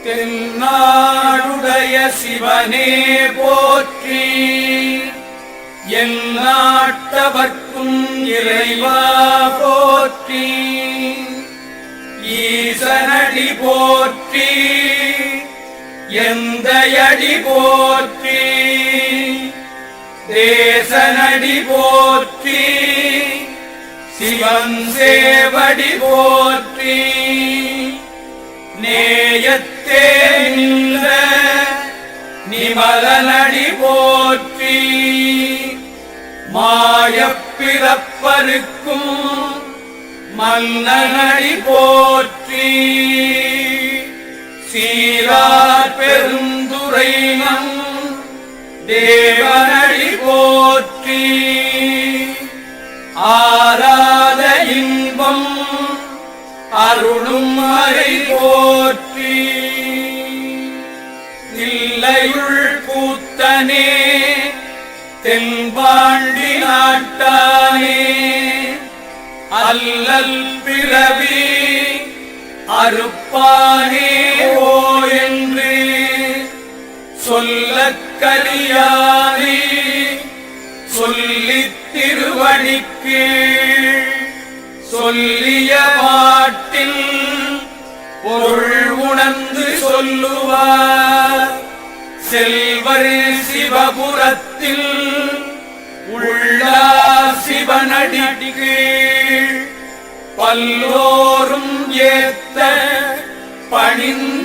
தென்னாடுடைய சிவனே போற்றி, எந்நாட்டவர்க்கும் இறைவா போற்றி. ஈசனடி போற்றி, எந்தையடி போற்றி, தேசனடி போற்றி, சிவன் சேவடி போற்றி. நேயத்தே நின்ற நிமலனடி போற்றி, மாயப்பிறப்பருக்கும் மன்னனடி போற்றி. சீரார் பெருந்துரை நம் தேவனடி போற்றி, ஆராத இன்பம் அருளும் மறை போற்றி. தில்லையுள் கூத்தனே தென்பாண்டி நாட்டானே, அல்லல் பிறவி அறுப்பானே ஓ என்று சொல்லக் கலியானே, சொல்லித் திருவடிக்கு சொல்லிய பாட்டில் பொருள் உணர்ந்து சொல்லுவார். செல்வர் சிவபுரத்தில் உள்ளார் சிவனடிக்கு, பல்லோரும் ஏத்த பணிந்த